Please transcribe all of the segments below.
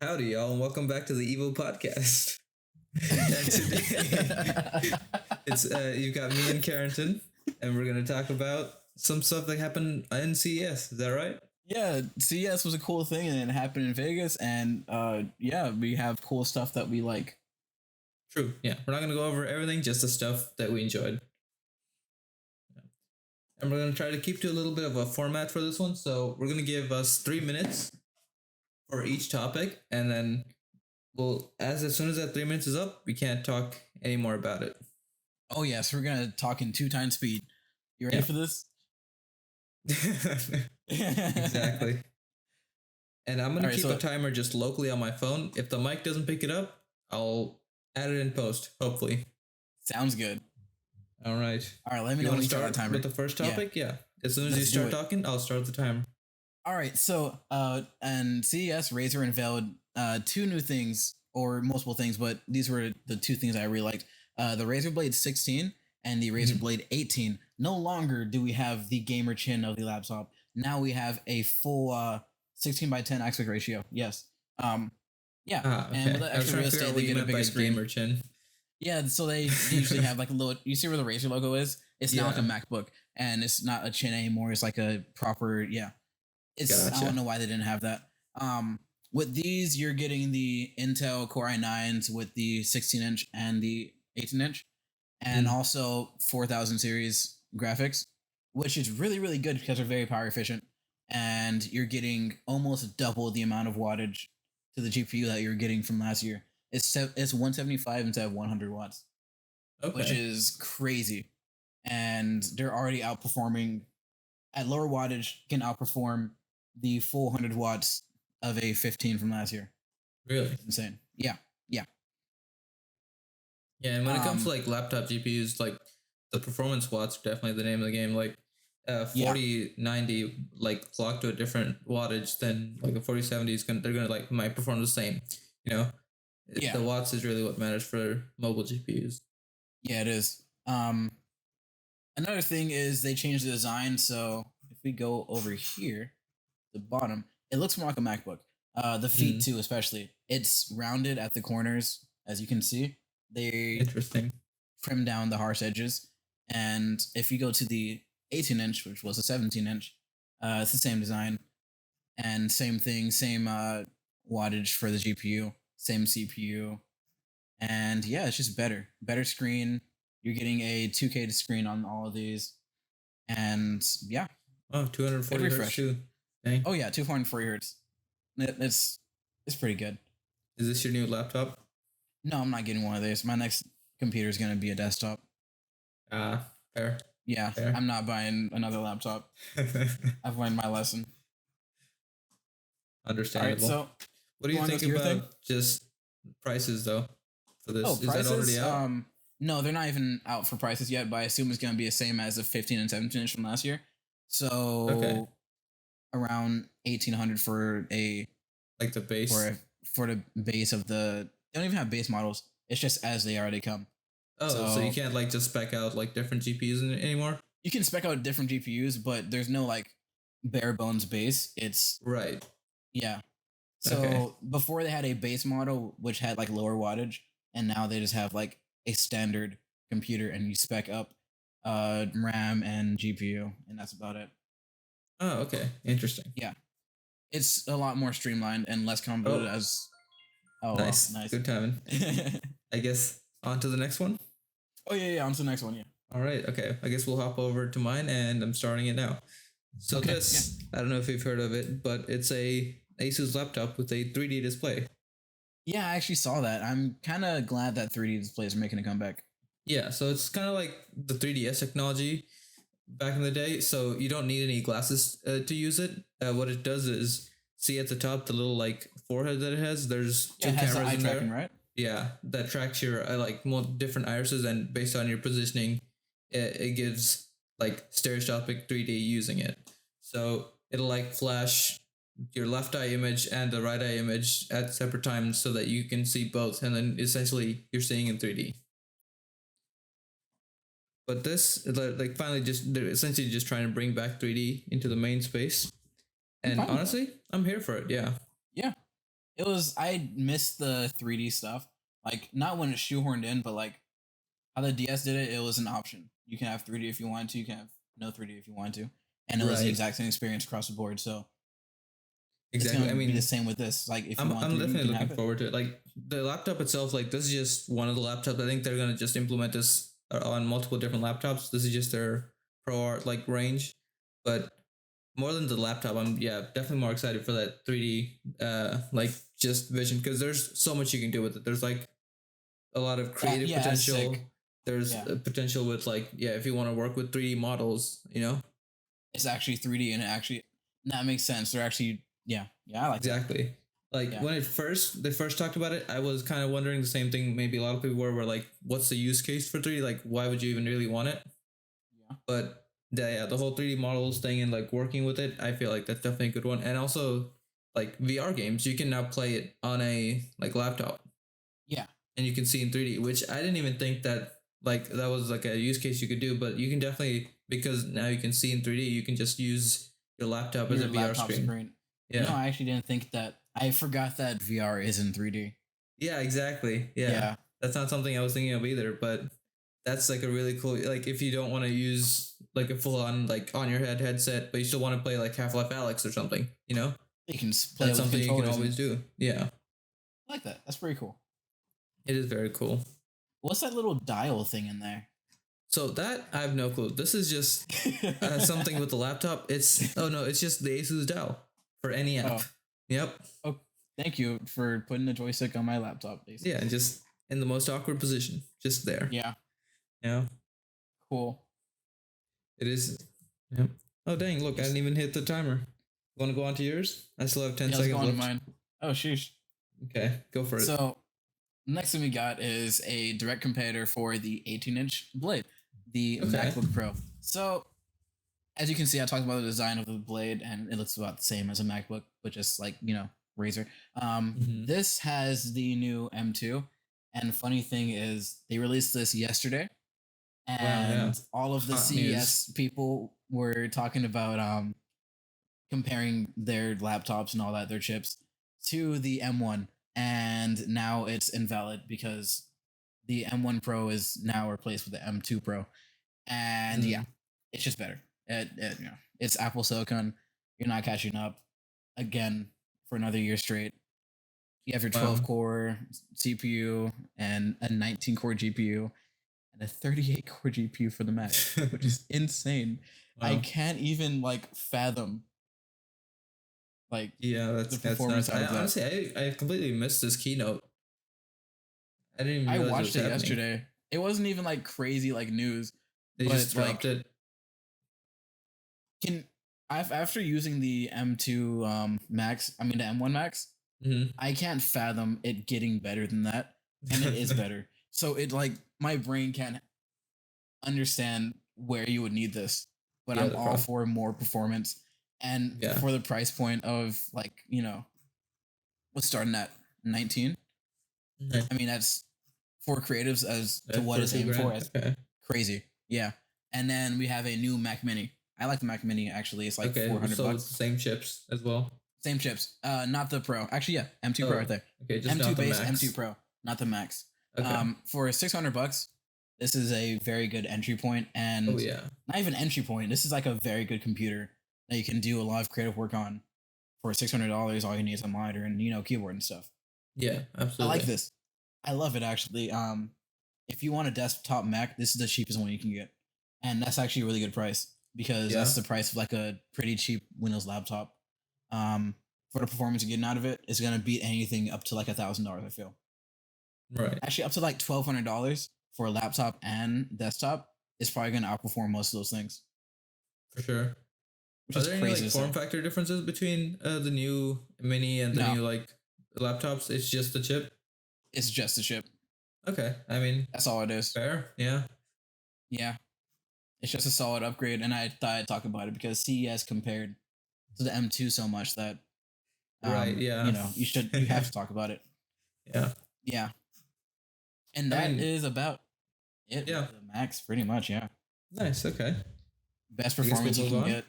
Howdy, y'all, and welcome back to the Evo Podcast. And today, it's you've got me and Carrington, and we're gonna talk about some stuff that happened in CES. Is that right? Yeah, CES was a cool thing and it happened in Vegas and yeah, we have cool stuff that we like. True. Yeah, we're not gonna go over everything, just the stuff that we enjoyed, and we're gonna try to keep to a little bit of a format for this one. So we're gonna give us 3 minutes for each topic, and then as soon as that 3 minutes is up, we can't talk anymore about it. Oh yes, we're gonna talk in 2 times speed. You ready for this? Exactly. And I'm gonna Alright, keep so a timer just locally on my phone. If the mic doesn't pick it up, I'll add it in post, hopefully. sounds good. All right. Alright, let me You know want when to you start the start timer. with the first topic? Yeah. As soon as you Let's do start it. talking, I'll start the timer. Alright, so and CES Razer unveiled two new things or multiple things, but these were the two things I really liked. The Razer Blade 16 and the Razer Blade 18. No longer do we have the gamer chin of the laptop. Now we have a full 16:10 aspect ratio. Yes. Yeah. Ah, And with okay. that I was extra trying real to figure estate, out they what you get a meant bigger by screen. gamer chin. Yeah, so they usually have like a little. You see where the Razer logo is? It's now like a Yeah. MacBook, and it's not a chin anymore. It's like a proper. Yeah, it's. I Gotcha. don't know why they didn't have that. With these, you're getting the Intel Core i9s with the 16-inch and the 18-inch, and also 4000 series graphics, which is really good because they're very power efficient, and you're getting almost double the amount of wattage to the GPU that you're getting from last year. It's 175 instead of 100 watts, which Okay. is crazy. And they're already outperforming at lower wattage, can outperform the full 100 watts of a 15 from last year. Really? It's insane. Yeah. Yeah. Yeah, and when it comes to like laptop GPUs, like the performance watts are definitely the name of the game. Like Yeah. 4090 like clock to a different wattage than like a 4070 is gonna they're gonna like might perform the same. You know? Yeah. The watts is really what matters for mobile GPUs. Yeah, it is. Another thing is they changed the design. So if we go over here, the bottom, it looks more like a MacBook. The feet too, especially. It's rounded at the corners, as you can see. They Interesting. trim down the harsh edges. And if you go to the 18-inch, which was a 17-inch, it's the same design and same thing, same wattage for the GPU, same CPU, and yeah, it's just better screen. You're getting a 2K screen on all of these, and yeah, Oh, 240 hertz refresh. too. Dang. Oh yeah, 240 hertz. It's pretty good. Is this your new laptop? No, I'm not getting one of these. My next computer is gonna be a desktop. Ah, fair. Yeah, Fair. I'm not buying another laptop. I've learned my lesson. Understandable. All right, so what do you wanna go think to your thing? about just prices though for this? Oh, Is that already prices. out? No, they're not even out for prices yet, but I assume it's gonna be the same as the 15 and 17 inch from last year. So Okay. around 1800 for a Like the base. for the base of the. They don't even have base models. It's just as they already come. Oh, so you can't like just spec out like different GPUs anymore? You can spec out different GPUs, but there's no like bare bones base. It's Right. yeah. So Okay. before they had a base model which had like lower wattage, and now they just have like a standard computer, and you spec up RAM and GPU, and that's about it. Oh, okay. Interesting. Yeah, it's a lot more streamlined and less convoluted. Oh, As oh, nice. wow, nice. Good timing. I guess on to the next one. Oh yeah, on to the next one. Yeah. All right. Okay. I guess we'll hop over to mine, and I'm starting it now. So Okay. this, I don't know if you've heard of it, but it's a Asus laptop with a 3D display. Yeah, I actually saw that. I'm kind of glad that 3D displays are making a comeback. Yeah, so it's kind of like the 3DS technology back in the day. So you don't need any glasses to use it. What it does is see at the top the little like forehead that it has. There's Yeah, two it has the cameras eye in tracking, there. right? Yeah, that tracks your like more different irises, and based on your positioning, it gives like stereoscopic 3D using it. So it'll like flash your left eye image and the right eye image at separate times so that you can see both, and then essentially you're seeing in 3D. But this like finally just they're essentially just trying to bring back 3D into the main space. I'm And fine with that. honestly, I'm here for it. Yeah. Yeah. It was I missed the 3D stuff. Like not when it's shoehorned in, but like how the DS did it, it was an option. You can have 3D if you want to, you can have no 3D if you want to. And it was the Right. exact same experience across the board. So it's Exactly. gonna I be the mean, same with this. Like if you want I'm 3D, you definitely can looking have it. forward to it. Like the laptop itself, like this is just one of the laptops. I think they're gonna just implement this on multiple different laptops. This is just their pro art like range, but more than the laptop, I'm definitely more excited for that 3D like just vision because there's so much you can do with it. There's like a lot of creative Yeah, that's sick. potential. There's Yeah. potential with like if you want to work with 3D models, you know. It's actually 3D and it actually that makes sense. They're actually yeah, I like that. Exactly. Like Yeah. when they first talked about it, I was kind of wondering the same thing. Maybe a lot of people were like, "What's the use case for 3D? Like, why would you even really want it?" Yeah. But the whole 3D models thing and like working with it, I feel like that's definitely a good one. And also, like VR games, you can now play it on a like laptop, Yeah. and you can see in 3D, which I didn't even think that like that was like a use case you could do. But you can definitely because now you can see in 3D, you can just use your laptop as Your a VR laptop screen. screen. Yeah. I actually didn't think that. I forgot that VR is in 3D. Yeah, exactly. Yeah. Yeah. That's not something I was thinking of either, but that's like a really cool like if you don't want to use like a full on like on your head headset, but you still want to play like Half-Life Alex or something, you know? You can play it That's with something you can controllers and always do. Yeah. I like that. That's pretty cool. It is very cool. What's that little dial thing in there? So that I have no clue. This is just something with the laptop. It's oh no, it's just the Asus dial for any app. Oh. Yep. Oh, thank you for putting the joystick on my laptop. Basically. Yeah, and just in the most awkward position, just there. Yeah. Yeah. Cool. It is. Yep. Oh dang! Look, I didn't even hit the timer. Want to go on to yours? I still have 10 Yeah, let's seconds go on to left. mine. Oh, sheesh. Okay, go for it. So, next thing we got is a direct competitor for the 18-inch blade, the Okay. MacBook Pro. So, as you can see, I talked about the design of the blade, and it looks about the same as a MacBook, but just like Razer. Mhm. This has the new M2, and funny thing is, they released this yesterday, Wow, yeah. and all of the Hot CES news. people were talking about comparing their laptops and all that, their chips, to the M1. And now it's invalid because the M1 Pro is now replaced with the M2 Pro. And yeah, Mm. it's just better. It's Apple Silicon. You're not catching up again for another year straight. You have your 12 Wow. core CPU and a 19 core GPU and a 38 core GPU for the Mac, which is insane. I Wow. can't even like fathom like Yeah, the that's performance nuts. out I of that. honestly I completely missed this keynote. I didn't even I realize it watched was it happening. yesterday. It wasn't even like crazy like news, They just but dropped like it. can I've after using the M2 Max, I mean the M1 Max, Hmm. I can't fathom it getting better than that, and it is better. So it like my brain can't understand where you would need this, but Yeah, I'm the all pro. for more performance and Yeah. for the price point of like what's starting at 19. Okay. I mean that's for creatives as to what For is two aimed for grand. as Okay. crazy. Yeah. And then we have a new Mac Mini. I like the Mac Mini actually. It's like Okay. 400 So it's bucks. the same chips as well. Same chips. Not the Pro. Actually, yeah, M2 Pro right Oh, there. okay. Just M2 not the base, M2 max. Pro, not the Max. Okay. For 600 bucks, this is a very good entry point, Oh and yeah. not even entry point. This is like a very good computer that you can do a lot of creative work on. For $600, all you need is a monitor and keyboard and stuff. Yeah. I like Absolutely. this. I love it actually. If you want a desktop Mac, this is the cheapest one you can get, and that's actually a really good price because Yeah. that's the price of like a pretty cheap Windows laptop. Um, for the performance you're getting out of it, it's gonna beat anything up to like $1,000. I feel Right. actually up to like $1,200 for a laptop and desktop is probably gonna outperform most of those things, For sure. which Are is there any crazy like to form say. factor differences between the new mini and the No, new like laptops? It's just the chip. it's just a chip. Okay. I mean, That's all it is. fair. Yeah. Yeah, it's just a solid upgrade, and I thought I'd talk about it because CES compared to the M2 so much that Right. Yeah. you have to talk about it. Yeah. Yeah, and I that mean, is about it yeah. with the Max, pretty much. Yeah, Nice. Okay. best I guess we'll performance you move can on. get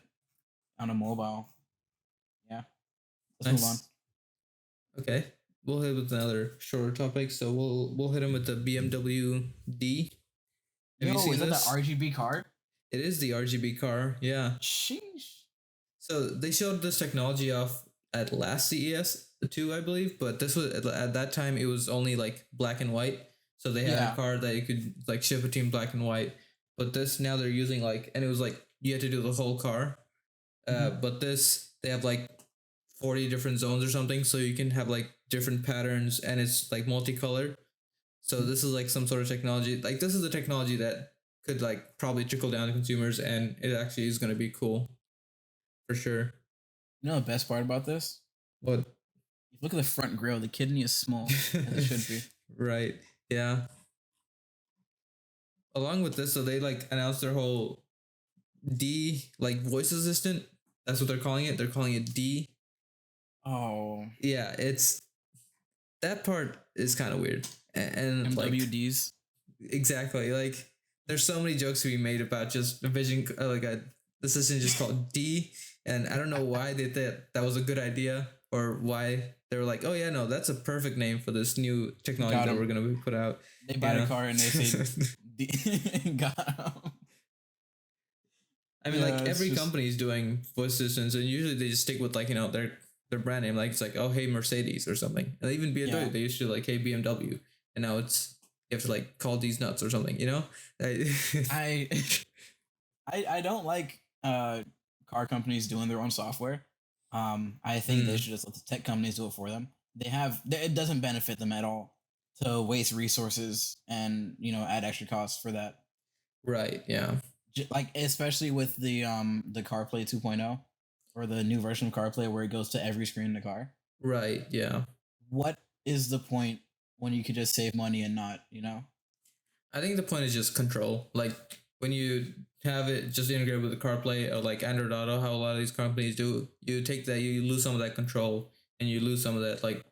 on a mobile. Yeah, let's move on. Nice. Okay. We'll hit with another shorter topic. So we'll hit him with the BMW D. Have you Yo, is seen that the this? RGB card? It is the RGB car. Yeah. Sheesh. So they showed this technology off at last CES too, I believe. But this was at that time it was only like black and white. So they had a Yeah. car that you could like shift between black and white. But this now they're using like, and it was like you had to do the whole car. Mhm. But this they have like 40 different zones or something, so you can have like different patterns, and it's like multicolored. So this is like some sort of technology. Like this is the technology that could like probably trickle down to consumers, and it actually is going to be cool for sure. You know the best part about this? What? If you look at the front grille, the kidney is small, as it should be. Right. Yeah. Along with this, so they like announced their whole D like voice assistant. That's what they're calling it. They're calling it D. Oh, Yeah, it's that part is kind of weird. And like MWDs. exactly. Like, there's so many jokes to be made about just a vision, like a assistant just called D, and I don't know why they thought that was a good idea or why they were like, oh yeah, no, that's a perfect name for this new technology Got that him. we're gonna be put out. They buy the Yeah. car and they say, got him. I mean, Yeah, like it's every just, company is doing voice assistants, and usually they just stick with like their brand name, like it's like oh hey Mercedes or something, and even BMW yeah. they used to like hey BMW, and now it's you have to like call these nuts or something, you know? I, I don't like car companies doing their own software. I think they Mm, should just let the tech companies do it for them. It doesn't benefit them at all to waste resources and add extra costs for that. right, yeah, Like especially with the CarPlay 2.0 or the new version of CarPlay where it goes to every screen in the car. right, yeah. What is the point when you could just save money and not? I think the point is just control. Like when you have it just integrated with the CarPlay or like Android Auto, how a lot of these companies do, you take that, you lose some of that control, and you lose some of that like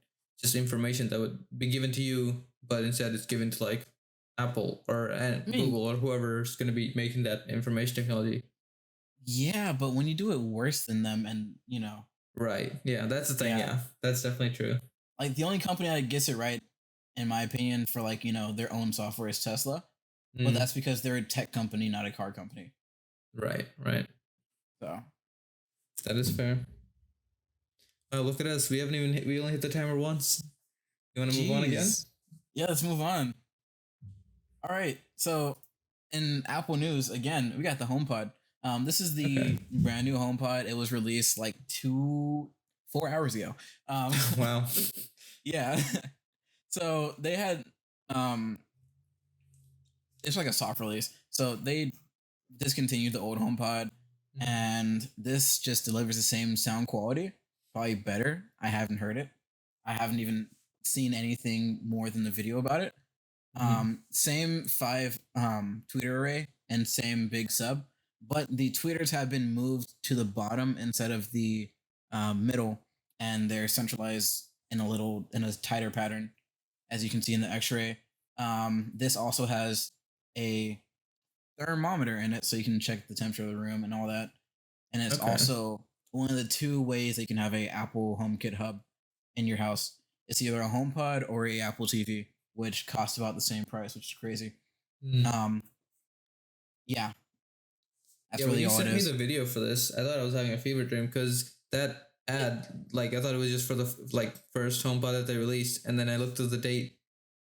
just information that would be given to you, but instead it's given to like Apple or I mean, Google or whoever's going to be making that information technology. yeah, but when you do it worse than them and Right. Yeah, that's the thing. yeah, Yeah, that's definitely true. like the only company that gets it right, in my opinion, for like their own software is Tesla, but Mm, that's because they're a tech company, not a car company. right. Right. So, That is fair. Oh, look at us. We haven't even we only hit the timer once. You want to move on again? jeez, yeah, let's move on. All right, so in Apple news again, we got the HomePod. This is Okay. the brand new HomePod. It was released like 4 hours ago. Um, Wow. yeah, so they had um it's like a soft release. So they discontinued the old HomePod, and this just delivers the same sound quality, probably better. I haven't heard it. I haven't even seen anything more than the video about it. Mhm. Same five tweeter array and same big sub, but the tweeters have been moved to the bottom instead of the middle, and they're centralized in a tighter pattern, as you can see in the X-ray. This also has a thermometer in it, so you can check the temperature of the room and all that. And it's Okay. also one of the two ways they can have a Apple HomeKit hub in your house. It's either a HomePod or a Apple TV, which costs about the same price, which is crazy. Mm. Um, yeah, that's Yeah, when really you all it sent me is. the video for this, I thought I was having a fever dream because that ad, like, I thought it was just for the like first HomePod that they released, and then I looked at the date,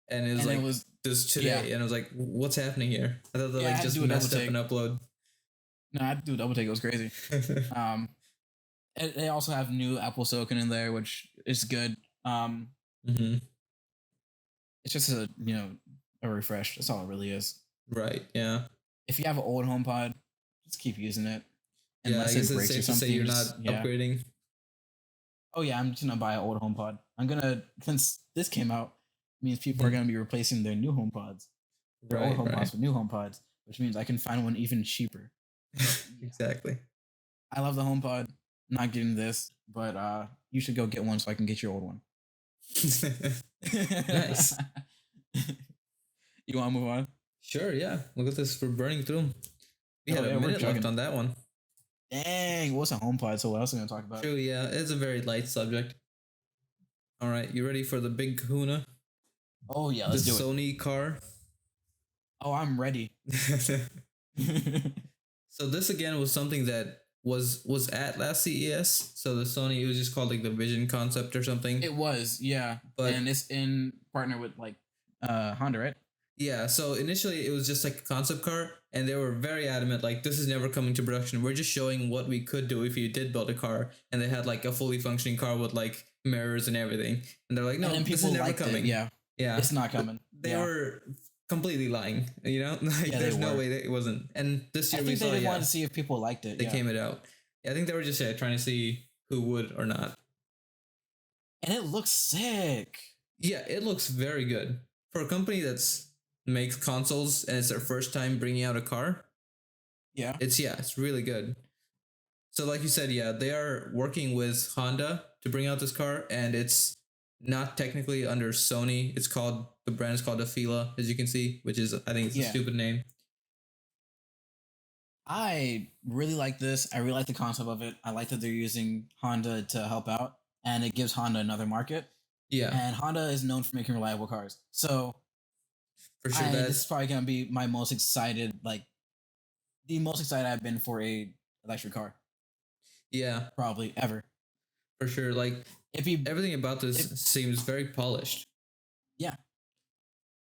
and it was And it like was this yeah, today, and I was like, what's happening here? I thought they yeah. I like had to just do a double messed up an take. upload. No, I had to do a double take. It was crazy. Um, they also have new Apple Silicon in there, which is good. Um, Hmm. it's just a refresh. That's all it really is. Right. Yeah. If you have an old HomePod, just keep using it Yeah. I unless guess it it's breaks or safe to say something. you're Just not yeah. upgrading. Oh yeah, I'm just gonna buy an old HomePod. I'm gonna since this came out means people are Mhm. gonna be replacing their new HomePods, their old Right. HomePods Right. with new HomePods, which means I can find one even cheaper. So yeah, Exactly. I love the HomePod. Not getting this, but you should go get one so I can get your old one. Nice. You want to move on? Sure. Yeah. Look at this. We're burning through 'em. We Oh had a yeah, we're minute left chugging. on that one. Dang, what's a HomePod? So what else are we gonna talk about? True. Yeah. It's a very light subject. All right, you ready for the big kahuna? Oh yeah, The let's do it. Sony car. Oh, I'm ready. So this again was something that was at last CES. So the Sony, it was just called like the Vision concept or something. It was, yeah, and But it's in partner with like Honda, right? yeah, so initially it was just like a concept car, and they were very adamant, like this is never coming to production. We're just showing what we could do if you did build a car, and they had like a fully functioning car with like mirrors and everything, and they're like, And no, then this is people never liked it. coming. Yeah, Yeah, it's not but coming. they Yeah, were completely lying. You know, like yeah, they there's no were. way that it wasn't. And this I year we think they saw, just wanted yeah, to see if people liked it. they Yeah, came it out. Yeah, I think they were just trying to see who would or not. and it looks sick. Yeah, it looks very good for a company that's makes consoles and it's their first time bringing out a car. Yeah, It's really good. So like you said, yeah, they are working with Honda to bring out this car, and it's not technically under Sony. It's called, the brand is called Afila, as you can see, which is, I think it's a yeah. stupid name. I really like this. I really like the concept of it. I like that they're using Honda to help out, and it gives Honda another market. Yeah, And Honda is known for making reliable cars. So for sure. I this is That probably gonna be my most excited, like the most excited I've been for a electric car yeah, probably ever. for sure. Like If you, everything about this if seems very polished. yeah,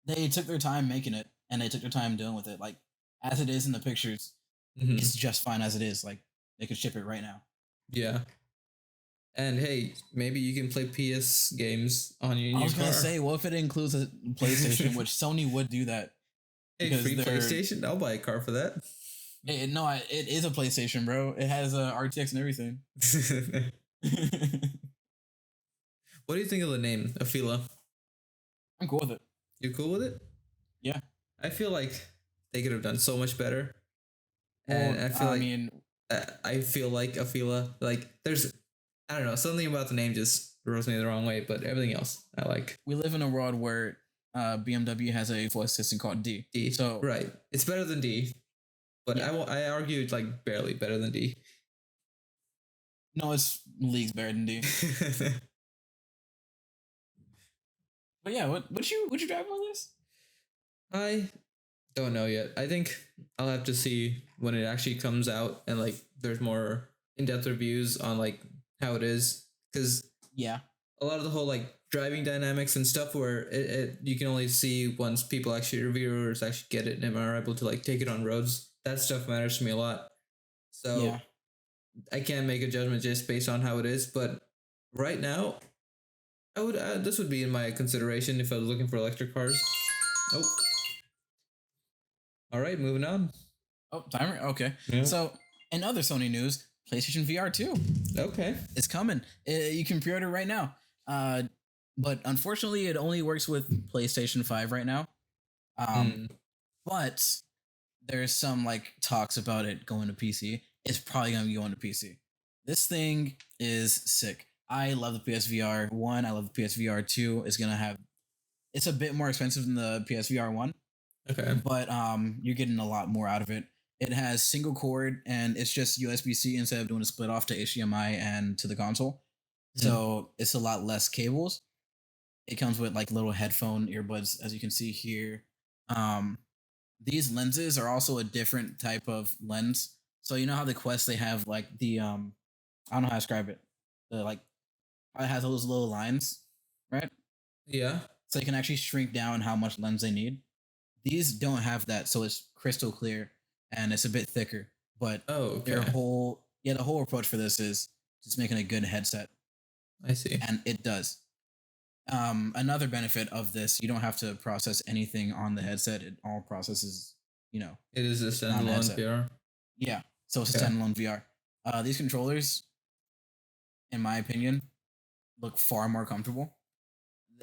they took their time making it, and they took their time dealing with it. Like as it is in the pictures, Hmm. it's just fine as it is. Like they could ship it right now. Yeah, and hey, maybe you can play PS games on your I new was gonna car. say, what if it includes a PlayStation, which Sony would do that Hey, because free they're PlayStation? I'll buy a car for that. no, it is a PlayStation, bro. It has a RTX and everything. What do you think of the name Afila? I'm cool with it. You cool with it? Yeah. I feel like they could have done so much better, and Well, I feel I like mean, I feel like Afila, like there's, I don't know, something about the name just rubs me the wrong way, but everything else I like. we live in a world where BMW has a voice assistant called D. D, So right? It's better than D, but yeah, I argued like barely better than D. no, it's leagues better than D. But yeah, what would you drive on this? I don't know yet. I think I'll have to see when it actually comes out and like there's more in-depth reviews on like how it is, because Yeah, a lot of the whole like driving dynamics and stuff where you can only see once people actually, reviewers actually get it and are able to like take it on roads. That stuff matters to me a lot. yeah. So I can't make a judgment just based on how it is, but right now I would, this would be in my consideration if I was looking for electric cars. Oh, all right, moving on. Oh, timer. Okay. Yeah. So in other Sony news, PlayStation VR 2 Okay. is coming. You can pre-order right now. But unfortunately, it only works with PlayStation 5 right now. Hmm. But there's some like talks about it going to PC. It's probably gonna be going to PC. This thing is sick. I love the PSVR 1. I love the PSVR 2. It's gonna have, it's a bit more expensive than the PSVR 1, Okay. but you're getting a lot more out of it. It has single cord and it's just USB-C instead of doing a split off to HDMI and to the console. Hmm. So it's a lot less cables. It comes with like little headphone earbuds, as you can see here. Um, these lenses are also a different type of lens. So you know how the Quest, they have like the I don't know how to describe it. The like, it has those little lines, right? Yeah. So you can actually shrink down how much lens they need. These don't have that, so it's crystal clear and it's a bit thicker. But Oh, their okay. whole, yeah, the whole approach for this is just making a good headset, I see. and it does. Another benefit of this, you don't have to process anything on the headset. It all processes, you know, It is a on the standalone headset. VR. Yeah, so it's a Okay. standalone VR. These controllers, in my opinion, look far more comfortable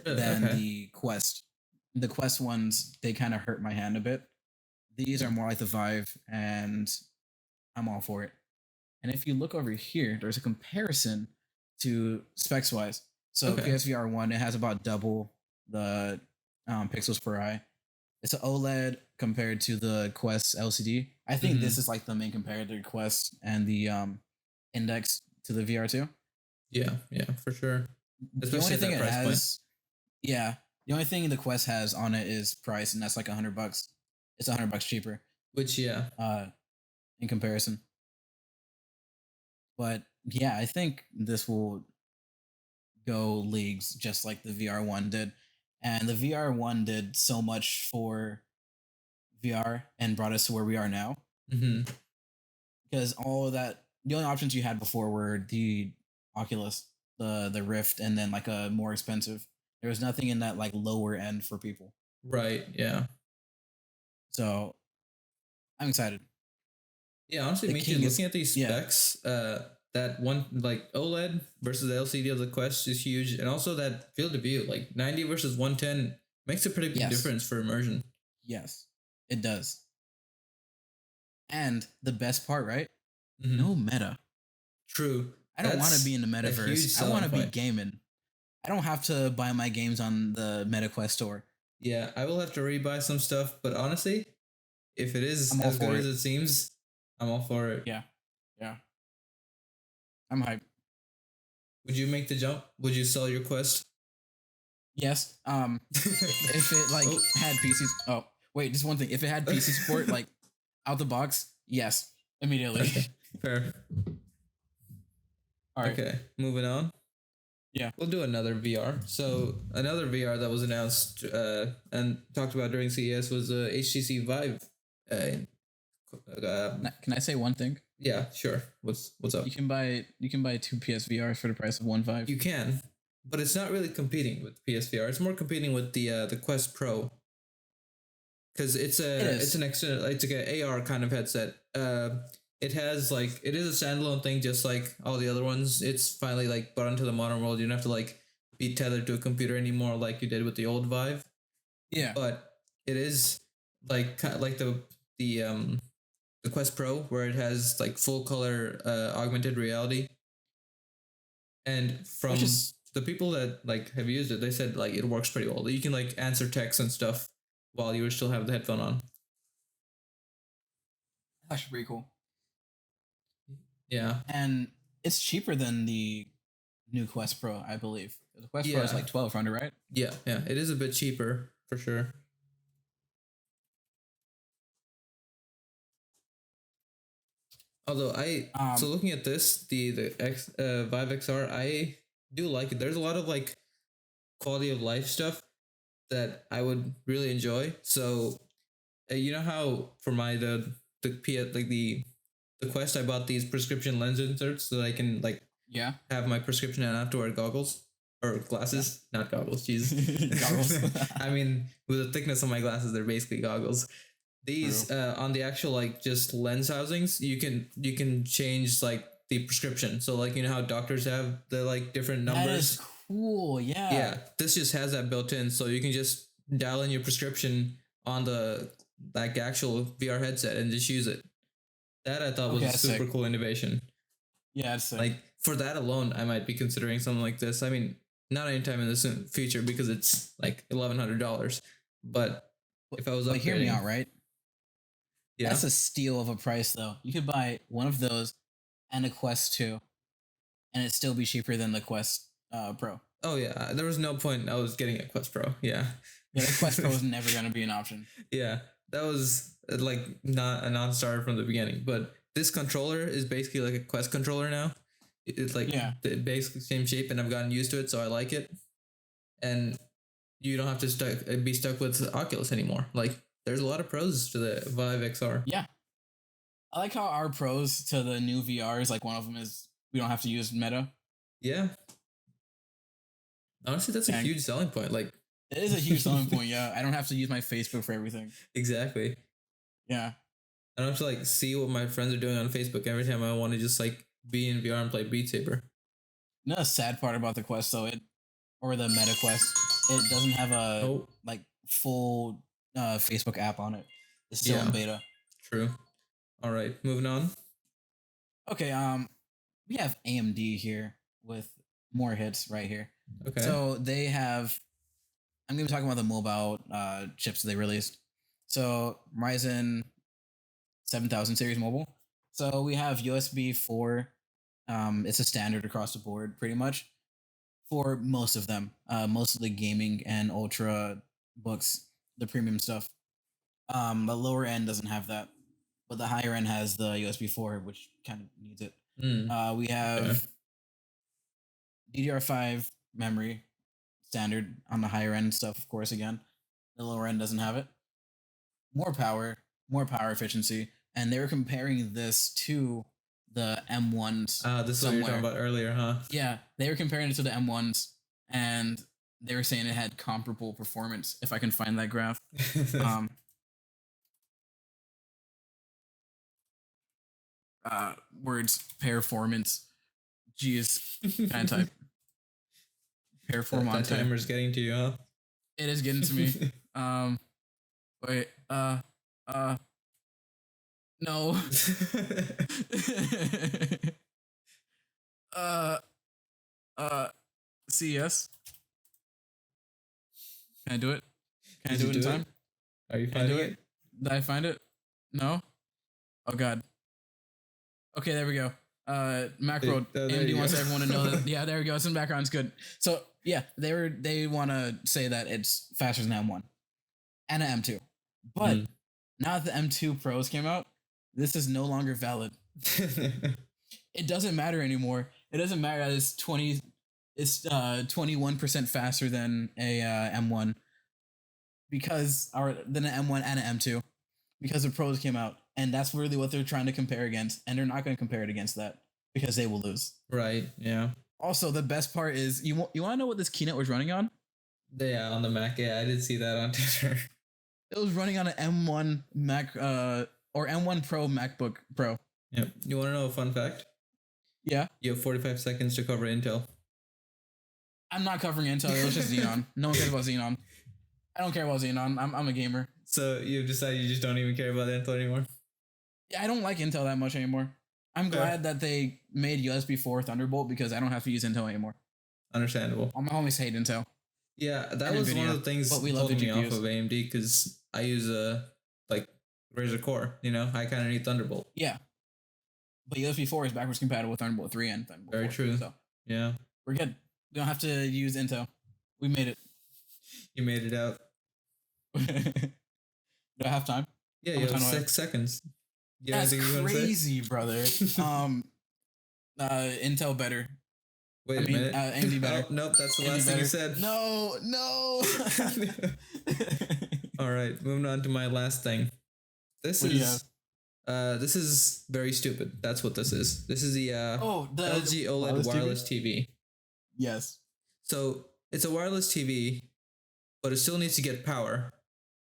Really? than Okay. the Quest. The Quest ones, they kind of hurt my hand a bit. These are more like the Vive, and I'm all for it. And if you look over here, there's a comparison to specs wise. So Okay. PSVR 1, it has about double the pixels per eye. It's an OLED compared to the Quest LCD. I think this Hmm. is like the main comparator, Quest and the Index to the VR2. Yeah. Yeah. For sure. The only especially at thing that it price point. has, yeah, the only thing the Quest has on it is price, and that's like $100. It's $100 cheaper, Which yeah, uh, in comparison. But yeah, I think this will go leagues just like the VR one did, and the VR one did so much for VR and brought us to where we are now. hmm Because all of that, the only options you had before were the Oculus, the Rift, and then like a more expensive. There was nothing in that like lower end for people. right, yeah, So I'm excited. yeah. Honestly, The me too. king is Looking at these yeah, specs, that one like OLED versus the LCD of the Quest is huge, and also that field of view, like 90 versus 110, makes a pretty big yes, difference for immersion. yes, it does. And the best part, right? hmm No meta. True. I don't want to be That's in the a huge metaverse. I want selling to be point. gaming. I don't have to buy my games on the MetaQuest store. Yeah, I will have to rebuy some stuff, but honestly, if it is I'm all as good for as it. it seems, I'm all for it. Yeah, yeah, I'm hyped. Would you make the jump? Would you sell your Quest? Yes. If it like Oh, had PC. Oh, wait, just one thing. If it had PC support, like out the box, yes, immediately. okay, fair. All right. Okay, moving on. Yeah. We'll do another VR. So another VR that was announced and talked about during CES was HTC Vive. Uh, Can I say one thing? yeah, sure. What's up? You can buy two PSVRs for the price of one Vive. You can, but it's not really competing with PSVR. It's more competing with the Quest Pro because It it's is. an extra, it's like an AR kind of headset. It has like it is a standalone thing, just like all the other ones. It's finally like brought into the modern world. You don't have to like be tethered to a computer anymore like you did with the old Vive. Yeah. But it is like kind of like the Quest Pro, where it has like full color augmented reality. And Which from is the people that like have used it, they said like it works pretty well. You can like answer texts and stuff while you still have the headphone on. actually pretty cool. Yeah, And it's cheaper than the new Quest Pro, I believe. The Quest Pro is yeah, like 1200, right? yeah. It is a bit cheaper for sure. Although so Um. looking at this, the Vive XR, I do like it. There's a lot of like quality of life stuff that I would really enjoy. So you know how for my the P like the Quest, I bought these prescription lens inserts so that I can like Yeah. have my prescription and not to wear goggles or Yeah. glasses, not goggles. Jeez, Goggles. I mean, with the thickness of my glasses, they're basically goggles. True. These on the actual like just lens housings, you can change like the prescription. So like you know how doctors have the like different That is numbers. cool. Yeah. Yeah, this just has that built in, so you can just dial in your prescription on the like actual VR headset and just use it. That I thought was Okay, a that's super sick. cool innovation. Yeah, that's sick. Like for that alone, I might be considering something like this. I mean, not anytime in the future because it's like $1,100. But But, if I was but hear me upgrading, out, right? yeah, That's a steal of a price, though. You could buy one of those and a Quest 2, and it'd still be cheaper than the Quest Pro. oh yeah, there was no point I was getting a Quest Pro. Yeah, Yeah, the Quest Pro is never going to be an option. yeah, that was like not a non-starter from the beginning. But this controller is basically like a Quest controller now. It's like Yeah. the basically same shape, and I've gotten used to it, so I like it. And you don't have to be stuck with Oculus anymore. Like there's a lot of pros to the Vive XR. Yeah. I like how our pros to the new VRs, like one of them is we don't have to use Meta. Yeah, honestly, that's a And huge selling point. Like, it is a huge selling point. Yeah. I don't have to use my Facebook for everything. exactly. Yeah. I don't have to like see what my friends are doing on Facebook every time I want to just like be in VR and play Beat Saber. You know the sad part about the Quest, though, or the Meta Quest, it doesn't have a Oh, like full Facebook app on it. It's still in yeah, beta. true. All right, moving on. Okay, we have AMD here with more hits right here. Okay. So they have. I'm going to be talking about the mobile chips they released. So Ryzen 7000 series mobile. So we have USB 4. It's a standard across the board, pretty much. for most of them. Most of the gaming and ultra books, the premium stuff. The lower end doesn't have that, but the higher end has the USB 4, which kind of needs it. Mm, We okay. have DDR5 memory standard on the higher end stuff, of course. Again, the lower end doesn't have it. More power efficiency, and they were comparing this to the M1s This is what you were talking somewhere. about earlier, huh? Yeah, they were comparing it to the M1s, and they were saying it had comparable performance. If I can find that graph, um, words performance. Geez, kind of type That performante. timer's getting to you, huh? It is getting to me. Wait, no. uh, uh, CES. Can I do it? Can I Did do you it in do time? it? Are you Can I do finding it? it? Did I find it? No. Oh God. Okay, there we go. Macro Oh, there AMD you wants go. everyone to know that. Yeah, there we go. It's in the background. It's good. So yeah, they want to say that it's faster than M1 and an M2, but Mm. now that the M2 Pros came out, this is no longer valid. It doesn't matter anymore. It doesn't matter that it's 21% faster than a M1 because or than an M1 and an M2 because the Pros came out, and that's really what they're trying to compare against, and they're not going to compare it against that because they will lose. Right, yeah. Also, the best part is you want to know what this keynote was running on? Yeah, on the Mac. Yeah, I did see that on Twitter. It was running on an M1 Mac or M1 Pro MacBook Pro. Yep. You want to know a fun fact? Yeah. You have 45 seconds to cover Intel. I'm not covering Intel. It was just Xenon. No one cares about Xenon. I don't care about Xenon. I'm a gamer. So you've decided you just don't even care about Intel anymore? Yeah, I don't like Intel that much anymore. I'm Fair. glad that they made USB 4 Thunderbolt because I don't have to use Intel anymore. Understandable. All my homies hate Intel. Yeah, that And was one NVIDIA, of the things but we love holding the me off GPUs. of AMD because I use a like Razer Core. You know, I kind of need Thunderbolt. Yeah. But USB 4 is backwards compatible with Thunderbolt 3 and Thunderbolt Very 4. true. So Yeah, we're good. We don't have to use Intel. We made it. you made it out. Do I have time? Yeah, How you much have time do I 6 seconds. You have That's anything you want to say? crazy, brother. Intel better. Wait I a mean, minute. AMD better. Oh, nope, that's the AMD last thing you better. said. No. All right, moving on to my last thing. This What do you this is very stupid. That's what this is. This is the the LG OLED wireless TV. Yes. So it's a wireless TV, but it still needs to get power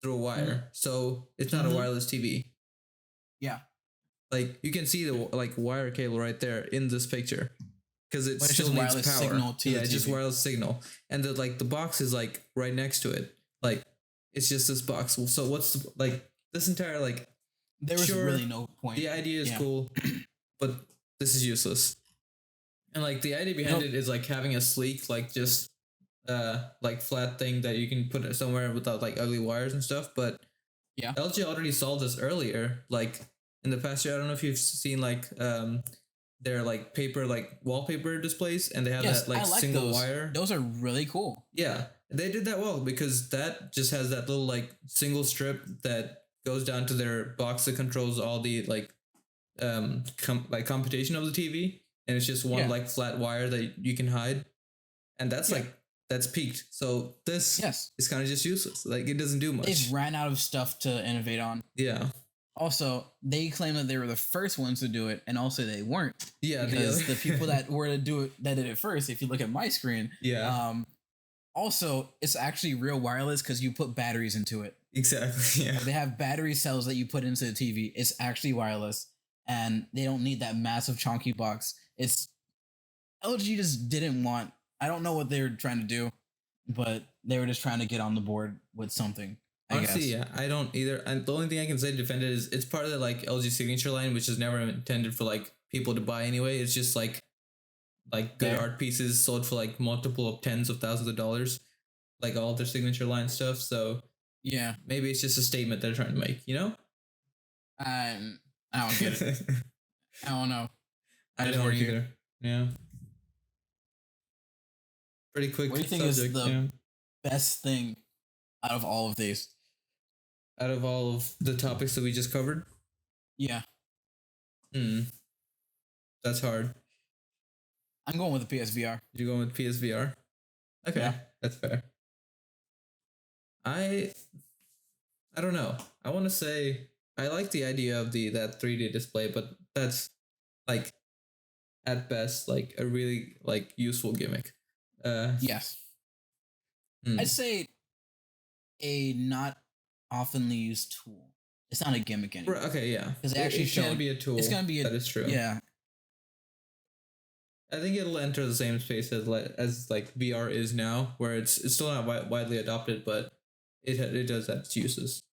through a wire. So it's not a Mhm. wireless TV. Yeah. Like you can see the like wire cable right there in this picture because it But it's still just needs wireless power. signal to yeah, the it's just TV. wireless signal, and the box is like right next to it. Like it's just this box. So what's like this entire like There was sure, really no point. the idea is Yeah. cool, but this is useless. And like the idea behind it is like having a sleek like just like flat thing that you can put it somewhere without like ugly wires and stuff. But Yeah. LG already solved this earlier. Like in the past year, I don't know if you've seen like their like paper like wallpaper displays, and they have Yes, that like I like single those. wire. Those are really cool. Yeah, they did that well because that just has that little like single strip that goes down to their box that controls all the like computation of the TV, and it's just one Yeah. like flat wire that you can hide, and that's Yeah. like that's peaked. So this Yes. is kind of just useless. Like it doesn't do much. They've ran out of stuff to innovate on. Yeah. Also, they claim that they were the first ones to do it, and also they weren't. Yeah, Because the people that were to do it, that did it first, if you look at my screen, yeah, also it's actually real wireless because you put batteries into it. exactly. Yeah, They have battery cells that you put into the TV. It's actually wireless, and they don't need that massive chunky box. It's LG just didn't want. I don't know what they were trying to do, but they were just trying to get on the board with something. I honestly, guess. yeah, I don't either. And the only thing I can say to defend it is it's part of the like LG signature line, which is never intended for like people to buy anyway. It's just like good There. art pieces sold for like multiple of tens of thousands of dollars, like all their signature line stuff. So Yeah. maybe it's just a statement they're trying to make, you know? I don't get it. I don't know. I just don't work here. either. Yeah. Pretty quick What do you think is subject. the Yeah. best thing out of all of these? Out of all of the topics that we just covered, Yeah, hmm, that's hard. I'm going with the PSVR. You going with PSVR? Okay, Yeah. that's fair. I I don't know. I want to say I like the idea of the that 3D display, but that's like at best like a really like useful gimmick. Uh, Yes. hmm. I'd say a not oftenly used tool. It's not a gimmick anymore. Okay, yeah, Because they actually it can showed be a tool. it's gonna be a that is true. yeah. I think it'll enter the same space as like VR is now, where it's still not widely adopted, but it does have its uses.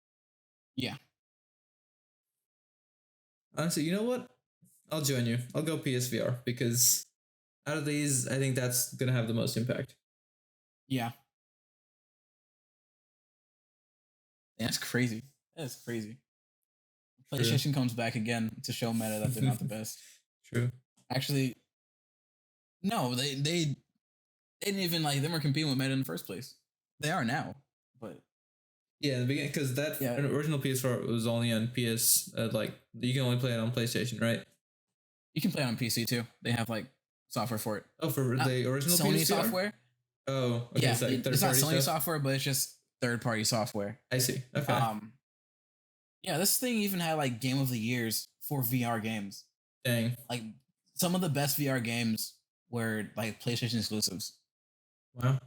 Yeah. Honestly, you know what? I'll join you. I'll go PSVR because out of these, I think that's gonna have the most impact. Yeah. That's crazy. That's crazy. True. PlayStation comes back again to show Meta that they're not the best. True. Actually, no, they didn't even like them or competing with Meta in the first place. They are now, but Yeah, in the beginning, because that Yeah. original PS4 was only on PS. Like you can only play it on PlayStation, right? you can play it on PC too. They have like software for it. Oh, for Not the original Sony PSVR? software. Oh, okay. Yeah, So like it's not third-party Sony stuff? software, but it's just third party software. I see. Okay. Yeah, this thing even had like game of the years for VR games. Dang. Like some of the best VR games were like PlayStation exclusives Wow.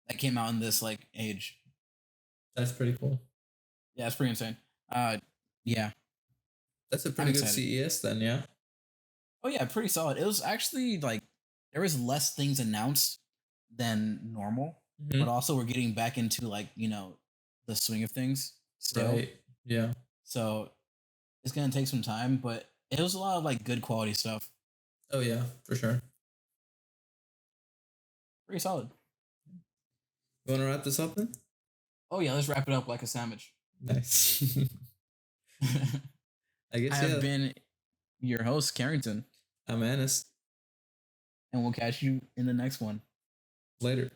that came out in this like age. That's pretty cool. Yeah, it's pretty insane. Yeah. That's a pretty good excited. CES then, yeah. Oh yeah, pretty solid. It was actually like there was less things announced than normal, Mhm. but also we're getting back into like the swing of things still. Right. Yeah. So it's gonna take some time, but it was a lot of like good quality stuff. Oh yeah, for sure. Pretty solid. You want to wrap this up then? Oh yeah, let's wrap it up like a sandwich. Nice. I guess I have yeah. been your host, Carrington, I'm Annis. and we'll catch you in the next one. Later.